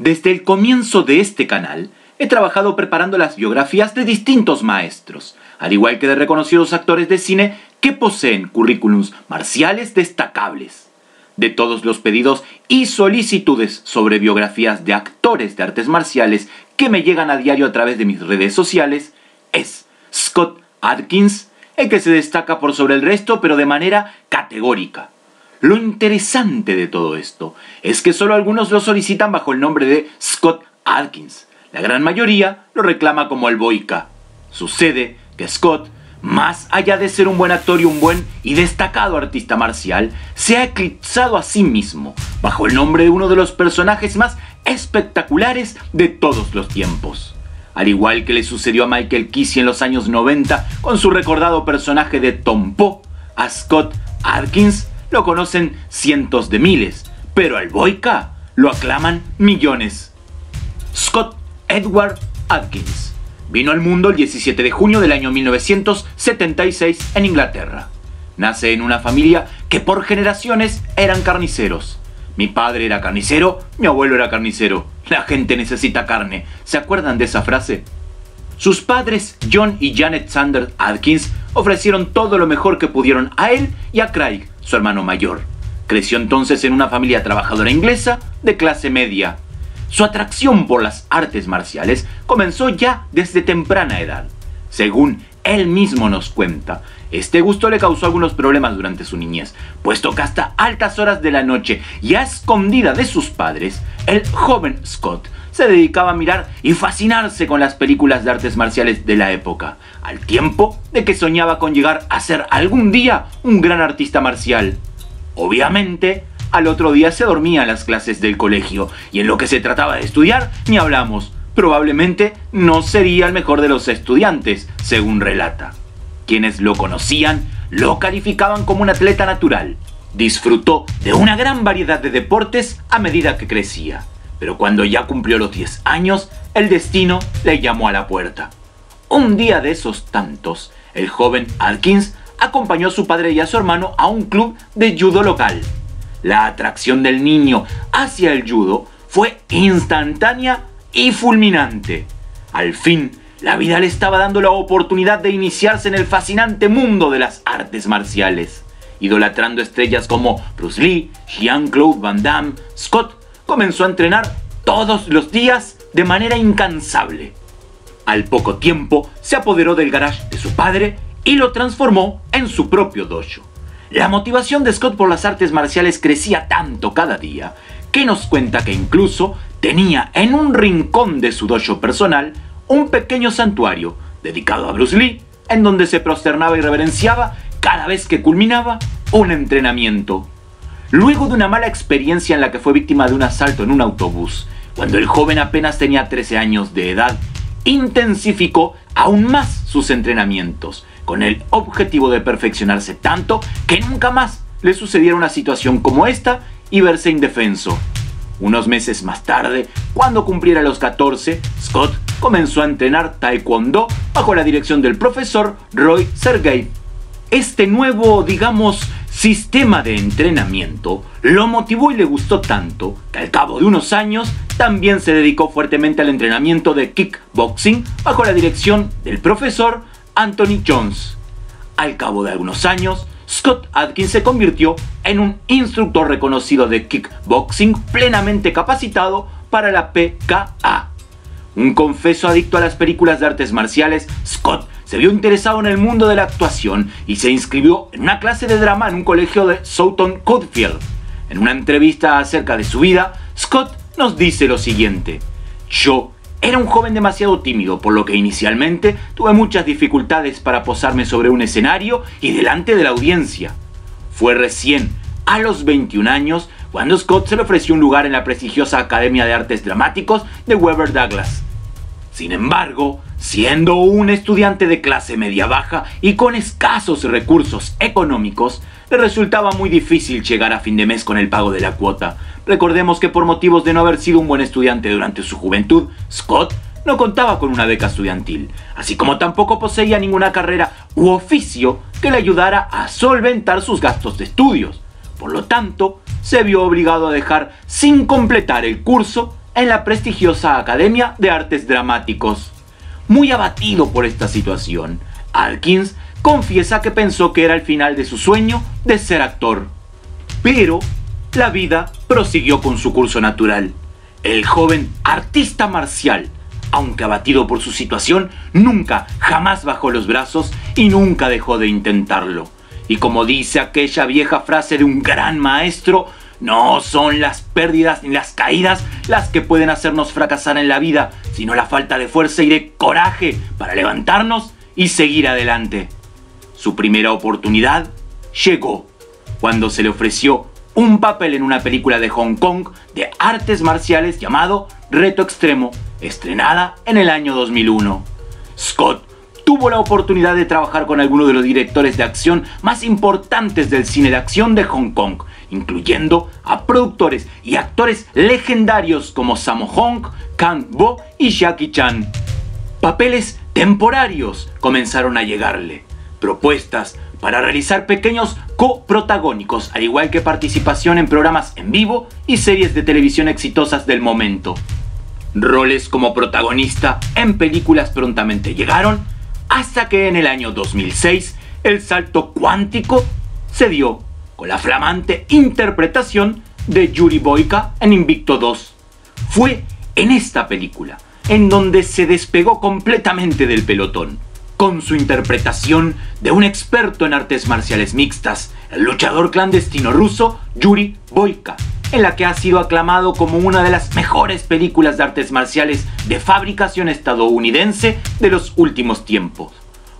Desde el comienzo de este canal, he trabajado preparando las biografías de distintos maestros, al igual que de reconocidos actores de cine que poseen currículums marciales destacables. De todos los pedidos y solicitudes sobre biografías de actores de artes marciales que me llegan a diario a través de mis redes sociales, es Scott Adkins el que se destaca por sobre el resto, pero de manera categórica. Lo interesante de todo esto es que solo algunos lo solicitan bajo el nombre de Scott Adkins. La gran mayoría lo reclama como el Boyka. Sucede que Scott, más allá de ser un buen actor y un buen y destacado artista marcial, se ha eclipsado a sí mismo bajo el nombre de uno de los personajes más espectaculares de todos los tiempos. Al igual que le sucedió a Michael Kesey en los años 90 con su recordado personaje de Tom Poe, a Scott Adkins lo conocen cientos de miles, pero al Boyka lo aclaman millones. Scott Edward Adkins vino al mundo el 17 de junio del año 1976 en Inglaterra. Nace en una familia que por generaciones eran carniceros. Mi padre era carnicero, mi abuelo era carnicero. La gente necesita carne. ¿Se acuerdan de esa frase? Sus padres, John y Janet Sanders Adkins, ofrecieron todo lo mejor que pudieron a él y a Craig, su hermano mayor. Creció entonces en una familia trabajadora inglesa de clase media. Su atracción por las artes marciales comenzó ya desde temprana edad. Según él mismo nos cuenta, este gusto le causó algunos problemas durante su niñez, puesto que hasta altas horas de la noche y a escondida de sus padres, el joven Scott se dedicaba a mirar y fascinarse con las películas de artes marciales de la época, al tiempo de que soñaba con llegar a ser algún día un gran artista marcial. Obviamente, al otro día se dormía en las clases del colegio, y en lo que se trataba de estudiar, ni hablamos. Probablemente no sería el mejor de los estudiantes, según relata. Quienes lo conocían lo calificaban como un atleta natural. Disfrutó de una gran variedad de deportes a medida que crecía, pero cuando ya cumplió los 10 años, el destino le llamó a la puerta. Un día de esos tantos, el joven Adkins acompañó a su padre y a su hermano a un club de judo local. La atracción del niño hacia el judo fue instantánea y fulminante. Al fin, la vida le estaba dando la oportunidad de iniciarse en el fascinante mundo de las artes marciales. Idolatrando estrellas como Bruce Lee, Jean-Claude Van Damme, Scott comenzó a entrenar todos los días de manera incansable. Al poco tiempo, se apoderó del garage de su padre y lo transformó en su propio dojo. La motivación de Scott por las artes marciales crecía tanto cada día que nos cuenta que incluso tenía en un rincón de su dojo personal un pequeño santuario dedicado a Bruce Lee, en donde se prosternaba y reverenciaba cada vez que culminaba un entrenamiento. Luego de una mala experiencia en la que fue víctima de un asalto en un autobús, cuando el joven apenas tenía 13 años de edad, intensificó aún más sus entrenamientos, con el objetivo de perfeccionarse tanto que nunca más le sucediera una situación como esta y verse indefenso. Unos meses más tarde, cuando cumpliera los 14, Scott comenzó a entrenar taekwondo bajo la dirección del profesor Roy Sergey. Este nuevo, sistema de entrenamiento lo motivó y le gustó tanto que al cabo de unos años también se dedicó fuertemente al entrenamiento de kickboxing bajo la dirección del profesor Anthony Jones. Al cabo de algunos años, Scott Adkins se convirtió en un instructor reconocido de kickboxing plenamente capacitado para la PKA. Un confeso adicto a las películas de artes marciales, Scott se vio interesado en el mundo de la actuación y se inscribió en una clase de drama en un colegio de Southern Cutfield. En una entrevista acerca de su vida, Scott nos dice lo siguiente: "Yo era un joven demasiado tímido, por lo que inicialmente tuve muchas dificultades para posarme sobre un escenario y delante de la audiencia. Fue recién a los 21 años cuando Scott se le ofreció un lugar en la prestigiosa Academia de Artes Dramáticos de Webber Douglas. Sin embargo, siendo un estudiante de clase media-baja y con escasos recursos económicos, le resultaba muy difícil llegar a fin de mes con el pago de la cuota. Recordemos que por motivos de no haber sido un buen estudiante durante su juventud, Scott no contaba con una beca estudiantil, así como tampoco poseía ninguna carrera u oficio que le ayudara a solventar sus gastos de estudios. Por lo tanto, se vio obligado a dejar sin completar el curso en la prestigiosa Academia de Artes Dramáticos. Muy abatido por esta situación, Adkins confiesa que pensó que era el final de su sueño de ser actor. Pero la vida prosiguió con su curso natural. El joven artista marcial, aunque abatido por su situación, nunca, jamás bajó los brazos y nunca dejó de intentarlo. Y como dice aquella vieja frase de un gran maestro, no son las pérdidas ni las caídas las que pueden hacernos fracasar en la vida, sino la falta de fuerza y de coraje para levantarnos y seguir adelante. Su primera oportunidad llegó cuando se le ofreció un papel en una película de Hong Kong de artes marciales llamado Reto Extremo, estrenada en el año 2001. Scott tuvo la oportunidad de trabajar con algunos de los directores de acción más importantes del cine de acción de Hong Kong, incluyendo a productores y actores legendarios como Sammo Hung, Kang Bo y Jackie Chan. Papeles temporarios comenzaron a llegarle, propuestas para realizar pequeños coprotagónicos, al igual que participación en programas en vivo y series de televisión exitosas del momento. Roles como protagonista en películas prontamente llegaron, hasta que en el año 2006 el salto cuántico se dio con la flamante interpretación de Yuri Boyka en Invicto 2. Fue en esta película en donde se despegó completamente del pelotón, con su interpretación de un experto en artes marciales mixtas, el luchador clandestino ruso Yuri Boyka, en la que ha sido aclamado como una de las mejores películas de artes marciales de fabricación estadounidense de los últimos tiempos,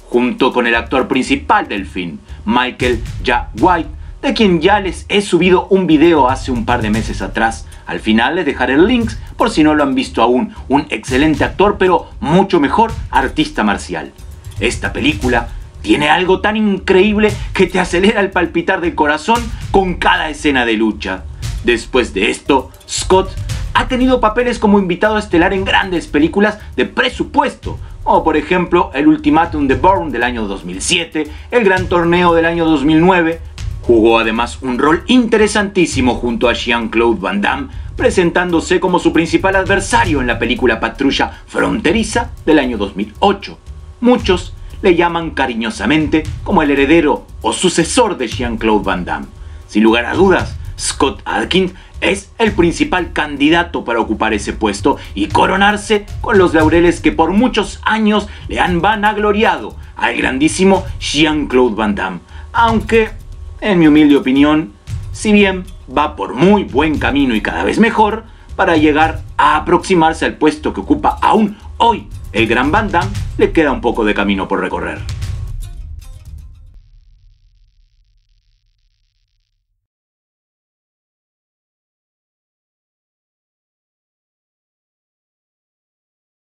junto con el actor principal del film, Michael Jai White, de quien ya les he subido un video hace un par de meses atrás. Al final les dejaré el link por si no lo han visto aún. Un excelente actor, pero mucho mejor artista marcial. Esta película tiene algo tan increíble que te acelera el palpitar del corazón con cada escena de lucha. Después de esto, Scott ha tenido papeles como invitado estelar en grandes películas de presupuesto, como por ejemplo El Ultimátum de Bourne del año 2007, El Gran Torneo del año 2009. Jugó además un rol interesantísimo junto a Jean-Claude Van Damme, presentándose como su principal adversario en la película Patrulla Fronteriza del año 2008. Muchos le llaman cariñosamente como el heredero o sucesor de Jean-Claude Van Damme. Sin lugar a dudas, Scott Adkins es el principal candidato para ocupar ese puesto y coronarse con los laureles que por muchos años le han vanagloriado al grandísimo Jean-Claude Van Damme. Aunque, en mi humilde opinión, si bien va por muy buen camino y cada vez mejor, para llegar a aproximarse al puesto que ocupa aún hoy el gran Van Damme, le queda un poco de camino por recorrer.